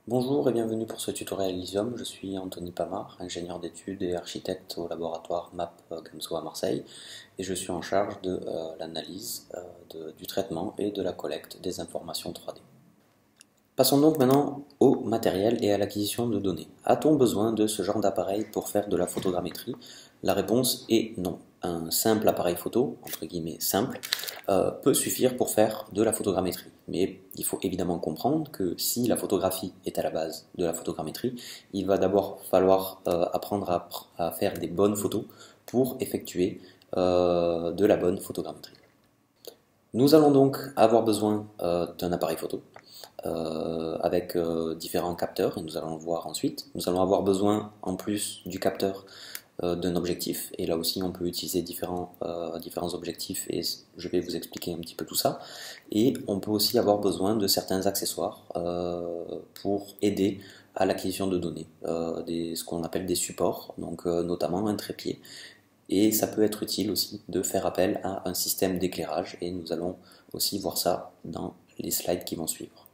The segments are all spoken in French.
Bonjour et bienvenue pour ce tutoriel Elysium. Je suis Anthony Pamard, ingénieur d'études et architecte au laboratoire MAP Ganso à Marseille et je suis en charge de l'analyse, du traitement et de la collecte des informations 3D. Passons donc maintenant au matériel et à l'acquisition de données. A-t-on besoin de ce genre d'appareil pour faire de la photogrammétrie? La réponse est non. Un simple appareil photo, entre guillemets simple, peut suffire pour faire de la photogrammétrie. Mais il faut évidemment comprendre que si la photographie est à la base de la photogrammétrie, il va d'abord falloir apprendre à faire des bonnes photos pour effectuer de la bonne photogrammétrie. Nous allons donc avoir besoin d'un appareil photo avec différents capteurs, et nous allons le voir ensuite. Nous allons avoir besoin, en plus du capteur, d'un objectif, et là aussi on peut utiliser différents objectifs, et je vais vous expliquer un petit peu tout ça. Et on peut aussi avoir besoin de certains accessoires pour aider à l'acquisition de données, ce qu'on appelle des supports, donc notamment un trépied. Et ça peut être utile aussi de faire appel à un système d'éclairage, et nous allons aussi voir ça dans les slides qui vont suivre.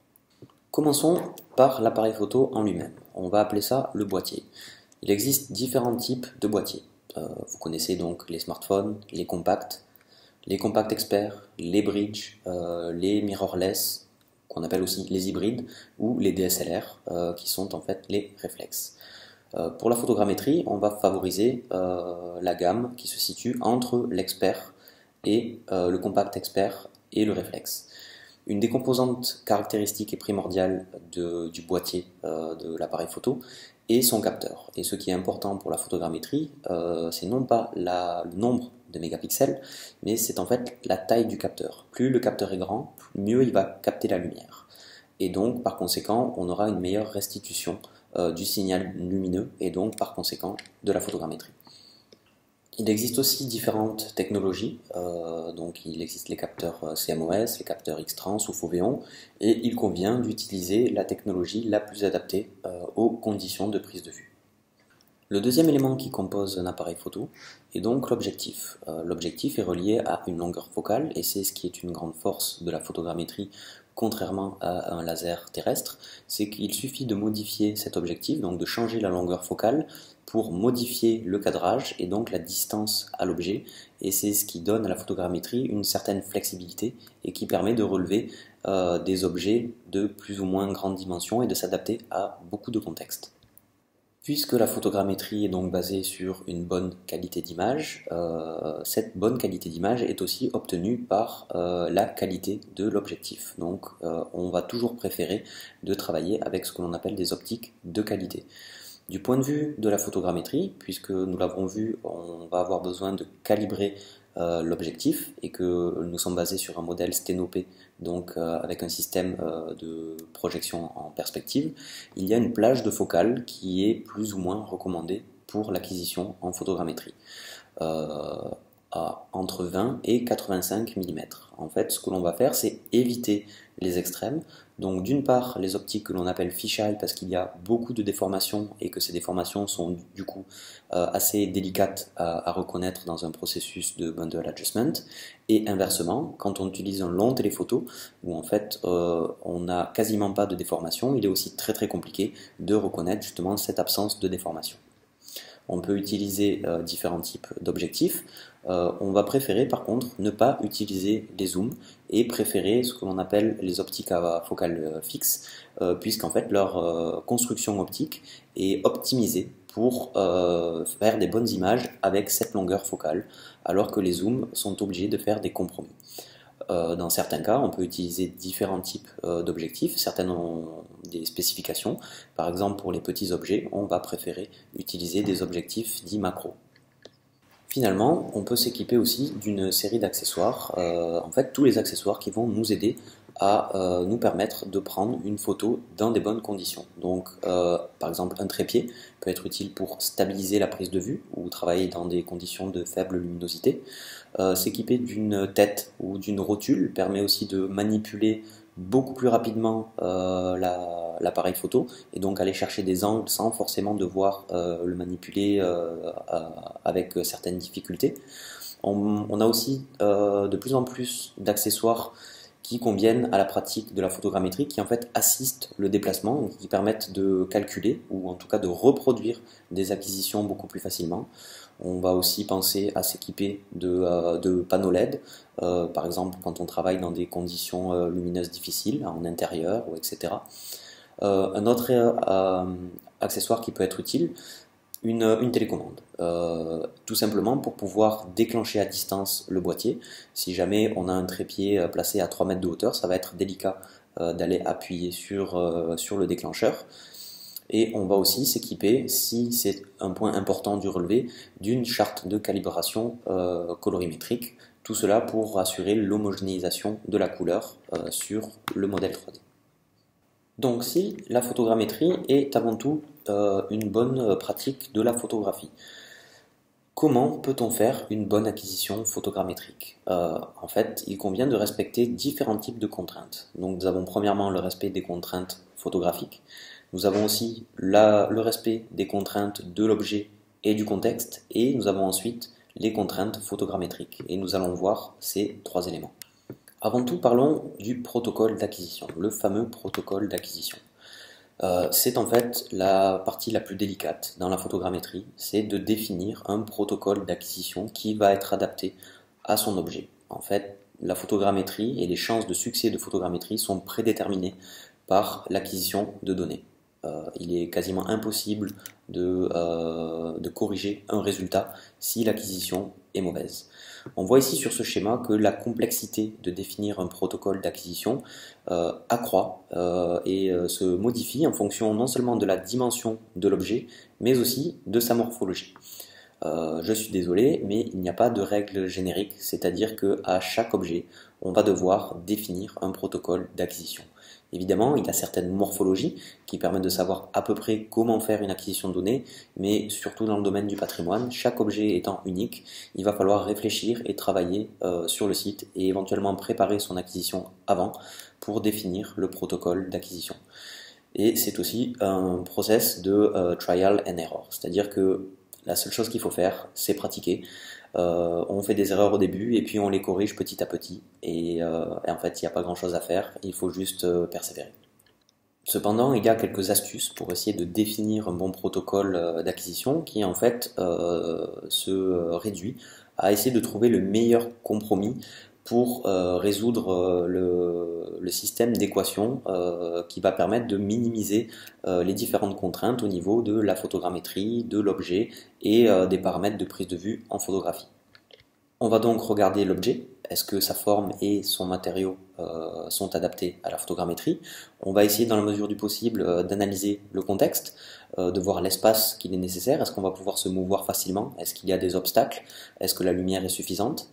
Commençons par l'appareil photo en lui-même. On va appeler ça le boîtier. Il existe différents types de boîtiers. Vous connaissez donc les smartphones, les compacts experts, les bridge, les mirrorless, qu'on appelle aussi les hybrides, ou les DSLR, qui sont en fait les réflexes. Pour la photogrammétrie, on va favoriser la gamme qui se situe entre l'expert et le compact expert et le réflexe. Une des composantes caractéristiques et primordiales du boîtier de l'appareil photo est son capteur. Et ce qui est important pour la photogrammétrie, c'est non pas le nombre de mégapixels, mais c'est en fait la taille du capteur. Plus le capteur est grand, mieux il va capter la lumière. Et donc, par conséquent, on aura une meilleure restitution du signal lumineux et donc, par conséquent, de la photogrammétrie. Il existe aussi différentes technologies, donc il existe les capteurs CMOS, les capteurs X-Trans ou Foveon, et il convient d'utiliser la technologie la plus adaptée aux conditions de prise de vue. Le deuxième élément qui compose un appareil photo est donc l'objectif. L'objectif est relié à une longueur focale, et c'est ce qui est une grande force de la photogrammétrie, contrairement à un laser terrestre, c'est qu'il suffit de modifier cet objectif, donc de changer la longueur focale pour modifier le cadrage et donc la distance à l'objet, et c'est ce qui donne à la photogrammétrie une certaine flexibilité et qui permet de relever des objets de plus ou moins grande dimension et de s'adapter à beaucoup de contextes. Puisque la photogrammétrie est donc basée sur une bonne qualité d'image, cette bonne qualité d'image est aussi obtenue par la qualité de l'objectif. Donc on va toujours préférer de travailler avec ce que l'on appelle des optiques de qualité. Du point de vue de la photogrammétrie, puisque nous l'avons vu, on va avoir besoin de calibrer l'objectif et que nous sommes basés sur un modèle sténopé, donc avec un système de projection en perspective, il y a une plage de focale qui est plus ou moins recommandée pour l'acquisition en photogrammétrie. Entre 20 et 85 mm. En fait, ce que l'on va faire, c'est éviter les extrêmes. Donc d'une part, les optiques que l'on appelle fisheye parce qu'il y a beaucoup de déformations et que ces déformations sont du coup assez délicates à reconnaître dans un processus de bundle adjustment. Et inversement, quand on utilise un long téléphoto où en fait on n'a quasiment pas de déformation, il est aussi très compliqué de reconnaître justement cette absence de déformation. On peut utiliser différents types d'objectifs. On va préférer par contre ne pas utiliser les zooms et préférer ce que l'on appelle les optiques à focale fixe, puisqu'en fait leur construction optique est optimisée pour faire des bonnes images avec cette longueur focale, alors que les zooms sont obligés de faire des compromis. Dans certains cas, on peut utiliser différents types d'objectifs. Certaines ont des spécifications. Par exemple, pour les petits objets, on va préférer utiliser des objectifs dits macro. Finalement, on peut s'équiper aussi d'une série d'accessoires, en fait tous les accessoires qui vont nous aider à nous permettre de prendre une photo dans des bonnes conditions. Donc par exemple un trépied peut être utile pour stabiliser la prise de vue ou travailler dans des conditions de faible luminosité. S'équiper d'une tête ou d'une rotule permet aussi de manipuler beaucoup plus rapidement l'appareil photo et donc aller chercher des angles sans forcément devoir le manipuler avec certaines difficultés. On a aussi de plus en plus d'accessoires qui conviennent à la pratique de la photogrammétrie, qui en fait assistent le déplacement, qui permettent de calculer ou en tout cas de reproduire des acquisitions beaucoup plus facilement. On va aussi penser à s'équiper de panneaux LED, par exemple quand on travaille dans des conditions lumineuses difficiles, en intérieur, etc. Un autre accessoire qui peut être utile, une télécommande, tout simplement pour pouvoir déclencher à distance le boîtier. Si jamais on a un trépied placé à 3 mètres de hauteur, ça va être délicat d'aller appuyer sur le déclencheur. Et on va aussi s'équiper, si c'est un point important du relevé, d'une charte de calibration colorimétrique. Tout cela pour assurer l'homogénéisation de la couleur sur le modèle 3D. Donc si la photogrammétrie est avant tout une bonne pratique de la photographie, comment peut-on faire une bonne acquisition photogrammétrique? En fait, il convient de respecter différents types de contraintes. Donc nous avons premièrement le respect des contraintes photographiques. Nous avons aussi le respect des contraintes de l'objet et du contexte. Et nous avons ensuite les contraintes photogrammétriques. Et nous allons voir ces trois éléments. Avant tout, parlons du protocole d'acquisition, le fameux protocole d'acquisition. C'est en fait la partie la plus délicate dans la photogrammétrie, c'est de définir un protocole d'acquisition qui va être adapté à son objet. En fait, la photogrammétrie et les chances de succès de photogrammétrie sont prédéterminées par l'acquisition de données. Il est quasiment impossible de corriger un résultat si l'acquisition est mauvaise. On voit ici sur ce schéma que la complexité de définir un protocole d'acquisition accroît et se modifie en fonction non seulement de la dimension de l'objet, mais aussi de sa morphologie. Je suis désolé, mais il n'y a pas de règle générique, c'est-à-dire qu'à chaque objet, on va devoir définir un protocole d'acquisition. Évidemment, il y a certaines morphologies qui permettent de savoir à peu près comment faire une acquisition de données, mais surtout dans le domaine du patrimoine, chaque objet étant unique, il va falloir réfléchir et travailler sur le site et éventuellement préparer son acquisition avant pour définir le protocole d'acquisition. Et c'est aussi un process de trial and error, c'est-à-dire que la seule chose qu'il faut faire, c'est pratiquer. On fait des erreurs au début et puis on les corrige petit à petit. Et en fait, il n'y a pas grand-chose à faire, il faut juste persévérer. Cependant, il y a quelques astuces pour essayer de définir un bon protocole d'acquisition qui en fait se réduit à essayer de trouver le meilleur compromis pour résoudre le système d'équation qui va permettre de minimiser les différentes contraintes au niveau de la photogrammétrie, de l'objet et des paramètres de prise de vue en photographie. On va donc regarder l'objet, est-ce que sa forme et son matériau sont adaptés à la photogrammétrie. On va essayer dans la mesure du possible d'analyser le contexte, de voir l'espace qu'il est nécessaire, est-ce qu'on va pouvoir se mouvoir facilement, est-ce qu'il y a des obstacles, est-ce que la lumière est suffisante.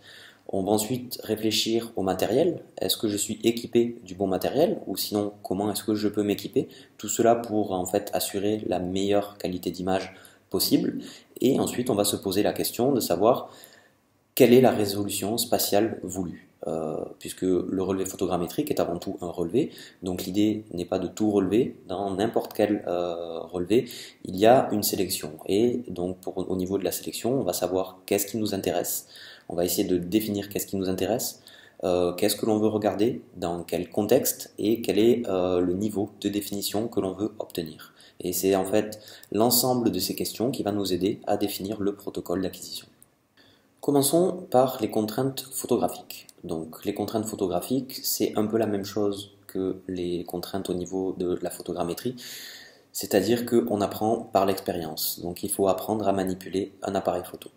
On va ensuite réfléchir au matériel, est-ce que je suis équipé du bon matériel ou sinon comment est-ce que je peux m'équiper, tout cela pour en fait assurer la meilleure qualité d'image possible. Et ensuite on va se poser la question de savoir quelle est la résolution spatiale voulue. Puisque le relevé photogrammétrique est avant tout un relevé, donc l'idée n'est pas de tout relever, dans n'importe quel relevé, il y a une sélection, et donc au niveau de la sélection, on va savoir qu'est-ce qui nous intéresse, on va essayer de définir qu'est-ce qui nous intéresse, qu'est-ce que l'on veut regarder, dans quel contexte, et quel est le niveau de définition que l'on veut obtenir. Et c'est en fait l'ensemble de ces questions qui va nous aider à définir le protocole d'acquisition. Commençons par les contraintes photographiques. Donc les contraintes photographiques, c'est un peu la même chose que les contraintes au niveau de la photogrammétrie, c'est-à-dire qu'on apprend par l'expérience. Donc il faut apprendre à manipuler un appareil photo.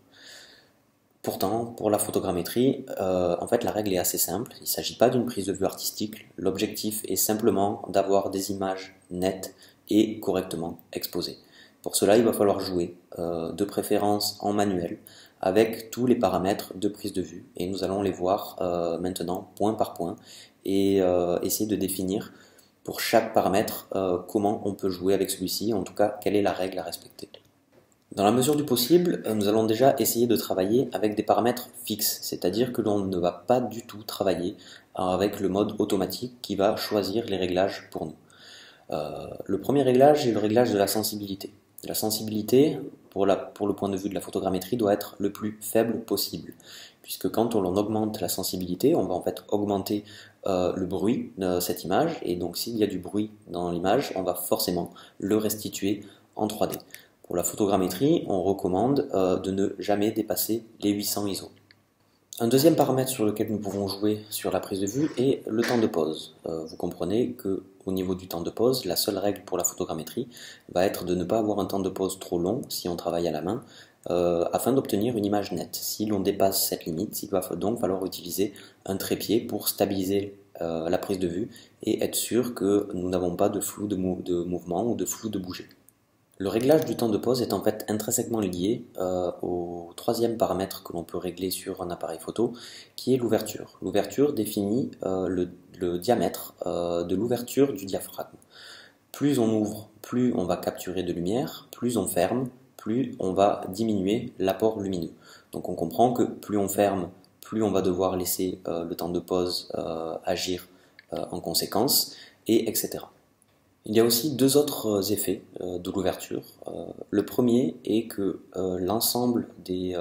Pourtant, pour la photogrammétrie, en fait la règle est assez simple, il ne s'agit pas d'une prise de vue artistique, l'objectif est simplement d'avoir des images nettes et correctement exposées. Pour cela, il va falloir jouer, de préférence en manuel, avec tous les paramètres de prise de vue. Et nous allons les voir maintenant point par point et essayer de définir pour chaque paramètre comment on peut jouer avec celui-ci, en tout cas quelle est la règle à respecter. Dans la mesure du possible, nous allons déjà essayer de travailler avec des paramètres fixes, c'est-à-dire que l'on ne va pas du tout travailler avec le mode automatique qui va choisir les réglages pour nous. Le premier réglage est le réglage de la sensibilité. La sensibilité, pour le point de vue de la photogrammétrie, doit être le plus faible possible, puisque quand on augmente la sensibilité, on va en fait augmenter le bruit de cette image, et donc s'il y a du bruit dans l'image, on va forcément le restituer en 3D. Pour la photogrammétrie, on recommande de ne jamais dépasser les 800 ISO. Un deuxième paramètre sur lequel nous pouvons jouer sur la prise de vue est le temps de pause. Vous comprenez qu'au niveau du temps de pause, la seule règle pour la photogrammétrie va être de ne pas avoir un temps de pause trop long si on travaille à la main, afin d'obtenir une image nette. Si l'on dépasse cette limite, il va donc falloir utiliser un trépied pour stabiliser la prise de vue et être sûr que nous n'avons pas de flou de mouvement ou de flou de bouger. Le réglage du temps de pause est en fait intrinsèquement lié au troisième paramètre que l'on peut régler sur un appareil photo, qui est l'ouverture. L'ouverture définit le diamètre de l'ouverture du diaphragme. Plus on ouvre, plus on va capturer de lumière, plus on ferme, plus on va diminuer l'apport lumineux. Donc on comprend que plus on ferme, plus on va devoir laisser le temps de pause agir en conséquence, et etc. Il y a aussi deux autres effets de l'ouverture. Le premier est que l'ensemble des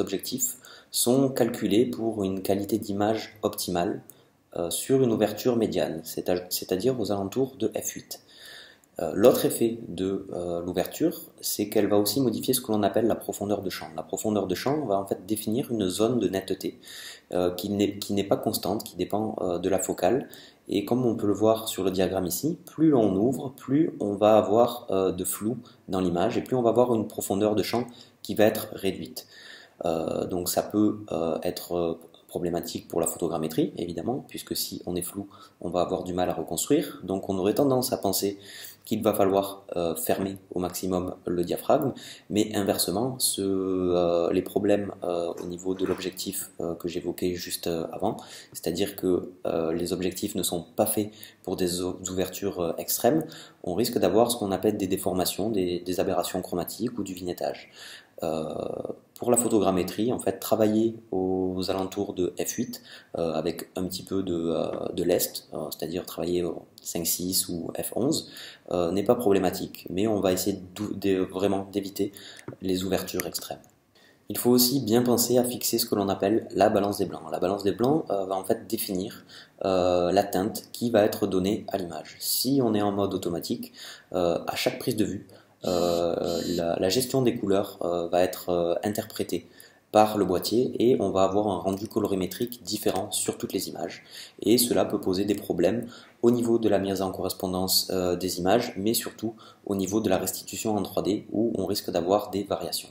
objectifs sont calculés pour une qualité d'image optimale sur une ouverture médiane, c'est-à-dire aux alentours de f8. L'autre effet de l'ouverture, c'est qu'elle va aussi modifier ce que l'on appelle la profondeur de champ. La profondeur de champ va en fait définir une zone de netteté qui n'est pas constante, qui dépend de la focale. Et comme on peut le voir sur le diagramme ici, plus on ouvre, plus on va avoir de flou dans l'image et plus on va avoir une profondeur de champ qui va être réduite. Donc ça peut être problématique pour la photogrammétrie, évidemment, puisque si on est flou, on va avoir du mal à reconstruire. Donc on aurait tendance à penser qu'il va falloir fermer au maximum le diaphragme, mais inversement, les problèmes au niveau de l'objectif que j'évoquais juste avant, c'est-à-dire que les objectifs ne sont pas faits pour des ouvertures extrêmes, on risque d'avoir ce qu'on appelle des déformations, des aberrations chromatiques ou du vignettage. Pour la photogrammétrie, en fait, travailler aux alentours de f8 avec un petit peu de lest, c'est-à-dire travailler au 5.6 ou f11, n'est pas problématique, mais on va essayer vraiment d'éviter les ouvertures extrêmes. Il faut aussi bien penser à fixer ce que l'on appelle la balance des blancs. La balance des blancs va en fait définir la teinte qui va être donnée à l'image. Si on est en mode automatique, à chaque prise de vue, la gestion des couleurs va être interprétée par le boîtier et on va avoir un rendu colorimétrique différent sur toutes les images. Et cela peut poser des problèmes au niveau de la mise en correspondance des images, mais surtout au niveau de la restitution en 3D où on risque d'avoir des variations.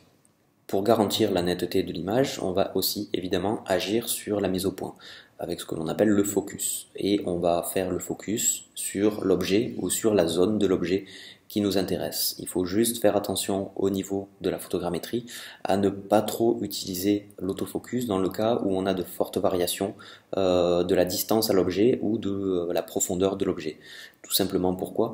Pour garantir la netteté de l'image, on va aussi évidemment agir sur la mise au point avec ce que l'on appelle le focus. Et on va faire le focus sur l'objet ou sur la zone de l'objet qui nous intéresse. Il faut juste faire attention au niveau de la photogrammétrie à ne pas trop utiliser l'autofocus dans le cas où on a de fortes variations de la distance à l'objet ou de la profondeur de l'objet. Tout simplement pourquoi ?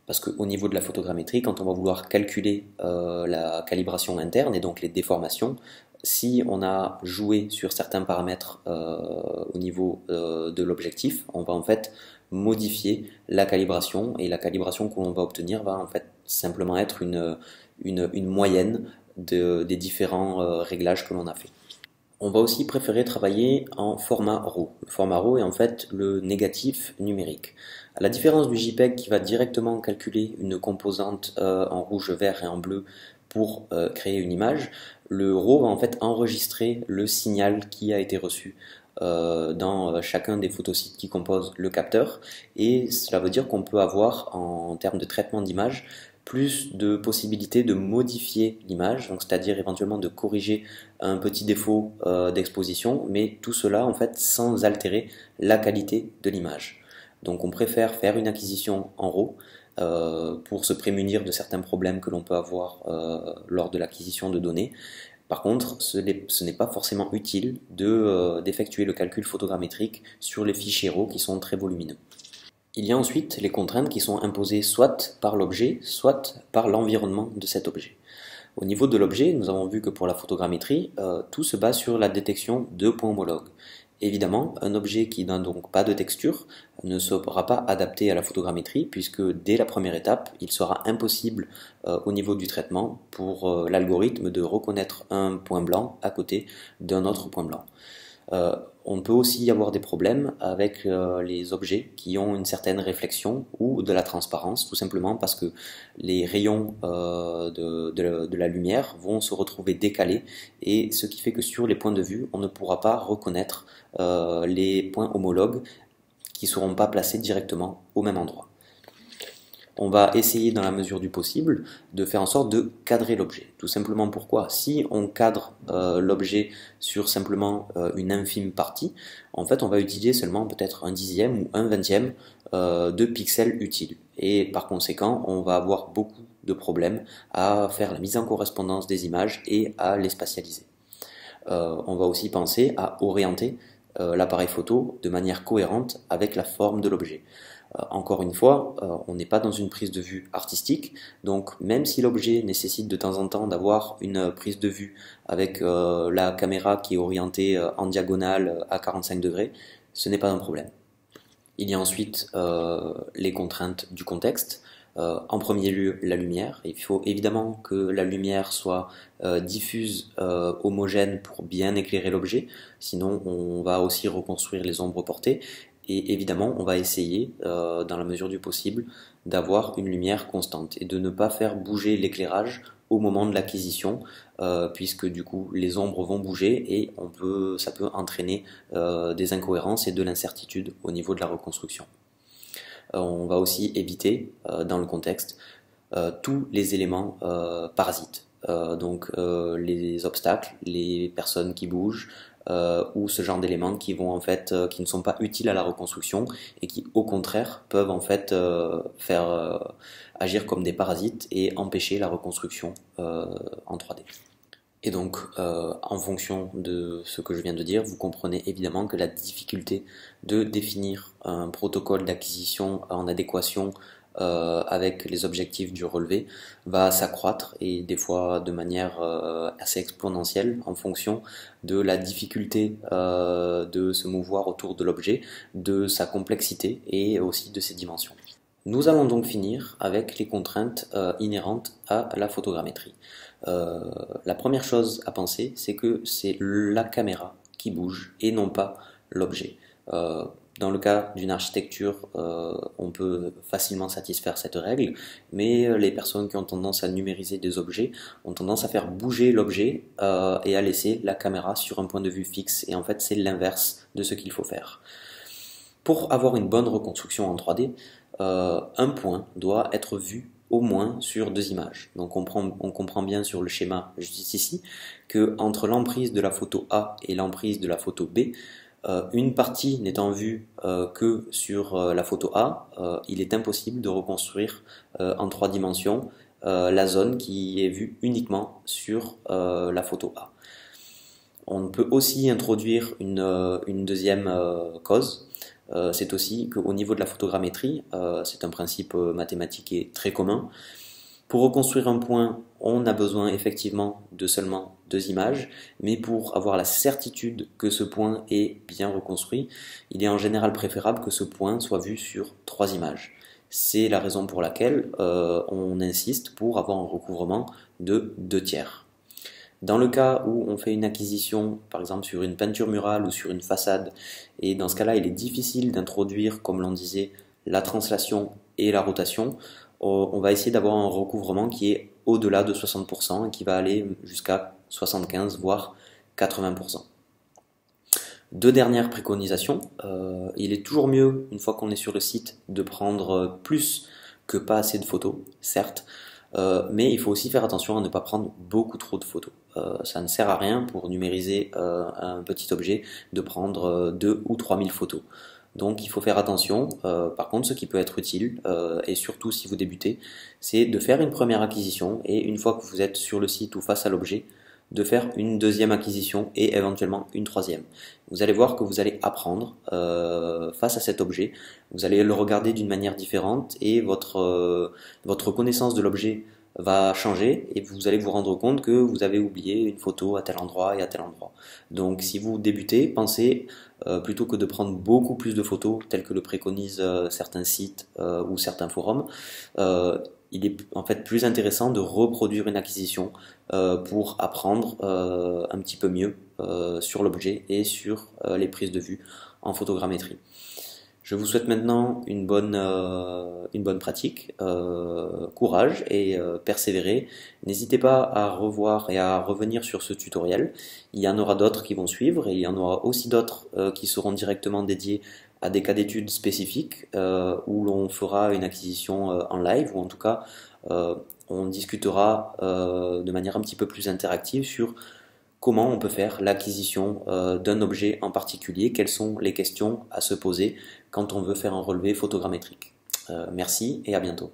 Parce qu'au niveau de la photogrammétrie, quand on va vouloir calculer la calibration interne et donc les déformations, si on a joué sur certains paramètres au niveau de l'objectif, on va en fait modifier la calibration et la calibration que l'on va obtenir va en fait simplement être une moyenne des différents réglages que l'on a fait. On va aussi préférer travailler en format RAW. Le format RAW est en fait le négatif numérique. À la différence du JPEG qui va directement calculer une composante en rouge, vert et en bleu pour créer une image, le RAW va en fait enregistrer le signal qui a été reçu dans chacun des photosites qui composent le capteur, et cela veut dire qu'on peut avoir en termes de traitement d'image plus de possibilités de modifier l'image, donc c'est-à-dire éventuellement de corriger un petit défaut d'exposition, mais tout cela en fait sans altérer la qualité de l'image. Donc on préfère faire une acquisition en RAW pour se prémunir de certains problèmes que l'on peut avoir lors de l'acquisition de données. Par contre, ce n'est pas forcément utile d'effectuer le calcul photogrammétrique sur les fichiers RAW qui sont très volumineux. Il y a ensuite les contraintes qui sont imposées soit par l'objet, soit par l'environnement de cet objet. Au niveau de l'objet, nous avons vu que pour la photogrammétrie, tout se base sur la détection de points homologues. Évidemment, un objet qui n'a donc pas de texture ne sera pas adapté à la photogrammétrie puisque dès la première étape, il sera impossible au niveau du traitement pour l'algorithme de reconnaître un point blanc à côté d'un autre point blanc. On peut aussi avoir des problèmes avec les objets qui ont une certaine réflexion ou de la transparence, tout simplement parce que les rayons de la lumière vont se retrouver décalés, et ce qui fait que sur les points de vue, on ne pourra pas reconnaître les points homologues qui ne seront pas placés directement au même endroit. On va essayer dans la mesure du possible de faire en sorte de cadrer l'objet. Tout simplement pourquoi? Si on cadre l'objet sur simplement une infime partie, en fait on va utiliser seulement peut-être un dixième ou un vingtième de pixels utiles. Et par conséquent, on va avoir beaucoup de problèmes à faire la mise en correspondance des images et à les spatialiser. On va aussi penser à orienter l'appareil photo de manière cohérente avec la forme de l'objet. Encore une fois, on n'est pas dans une prise de vue artistique, donc même si l'objet nécessite de temps en temps d'avoir une prise de vue avec la caméra qui est orientée en diagonale à 45 degrés, ce n'est pas un problème. Il y a ensuite les contraintes du contexte. En premier lieu, la lumière. Il faut évidemment que la lumière soit diffuse, homogène pour bien éclairer l'objet, sinon on va aussi reconstruire les ombres portées. Et évidemment, on va essayer, dans la mesure du possible, d'avoir une lumière constante et de ne pas faire bouger l'éclairage au moment de l'acquisition, puisque du coup les ombres vont bouger et ça peut entraîner des incohérences et de l'incertitude au niveau de la reconstruction. On va aussi éviter, dans le contexte, tous les éléments parasites. Donc les obstacles, les personnes qui bougent, ou ce genre d'éléments qui vont en fait qui ne sont pas utiles à la reconstruction et qui au contraire peuvent en fait faire agir comme des parasites et empêcher la reconstruction en 3D. Et donc, en fonction de ce que je viens de dire, vous comprenez évidemment que la difficulté de définir un protocole d'acquisition en adéquation avec les objectifs du relevé va s'accroître, et des fois de manière assez exponentielle en fonction de la difficulté de se mouvoir autour de l'objet, de sa complexité et aussi de ses dimensions. Nous allons donc finir avec les contraintes inhérentes à la photogrammétrie. La première chose à penser, c'est que c'est la caméra qui bouge et non pas l'objet. Dans le cas d'une architecture, on peut facilement satisfaire cette règle, mais les personnes qui ont tendance à numériser des objets ont tendance à faire bouger l'objet et à laisser la caméra sur un point de vue fixe, et en fait c'est l'inverse de ce qu'il faut faire. Pour avoir une bonne reconstruction en 3D, un point doit être vu au moins sur deux images. Donc on comprend bien sur le schéma juste ici que entre l'emprise de la photo A et l'emprise de la photo B, une partie n'étant vue que sur la photo A, il est impossible de reconstruire en 3 dimensions la zone qui est vue uniquement sur la photo A. On peut aussi introduire une deuxième cause. C'est aussi qu'au niveau de la photogrammétrie, c'est un principe mathématique et très commun. Pour reconstruire un point, on a besoin effectivement de seulement 2 images, mais pour avoir la certitude que ce point est bien reconstruit, il est en général préférable que ce point soit vu sur 3 images. C'est la raison pour laquelle on insiste pour avoir un recouvrement de 2/3. Dans le cas où on fait une acquisition, par exemple sur une peinture murale ou sur une façade, et dans ce cas-là, il est difficile d'introduire, comme l'on disait, la translation et la rotation, on va essayer d'avoir un recouvrement qui est au-delà de 60% et qui va aller jusqu'à 75 voire 80%. 2 dernières préconisations. Il est toujours mieux, une fois qu'on est sur le site, de prendre plus que pas assez de photos, certes, mais il faut aussi faire attention à ne pas prendre beaucoup trop de photos. Ça ne sert à rien pour numériser un petit objet de prendre 2 ou 3 000 photos. Donc il faut faire attention. Par contre, ce qui peut être utile, et surtout si vous débutez, c'est de faire une première acquisition, et une fois que vous êtes sur le site ou face à l'objet, de faire une deuxième acquisition et éventuellement une troisième. Vous allez voir que vous allez apprendre face à cet objet, vous allez le regarder d'une manière différente, et votre connaissance de l'objet va changer, et vous allez vous rendre compte que vous avez oublié une photo à tel endroit et à tel endroit. Donc si vous débutez, pensez plutôt que de prendre beaucoup plus de photos, telles que le préconisent certains sites ou certains forums, il est en fait plus intéressant de reproduire une acquisition pour apprendre un petit peu mieux sur l'objet et sur les prises de vue en photogrammétrie. Je vous souhaite maintenant une bonne pratique, courage et persévérer. N'hésitez pas à revoir et à revenir sur ce tutoriel. Il y en aura d'autres qui vont suivre et il y en aura aussi d'autres qui seront directement dédiés à des cas d'études spécifiques où l'on fera une acquisition en live ou en tout cas on discutera de manière un petit peu plus interactive sur comment on peut faire l'acquisition d'un objet en particulier, quelles sont les questions à se poser quand on veut faire un relevé photogrammétrique. Merci et à bientôt.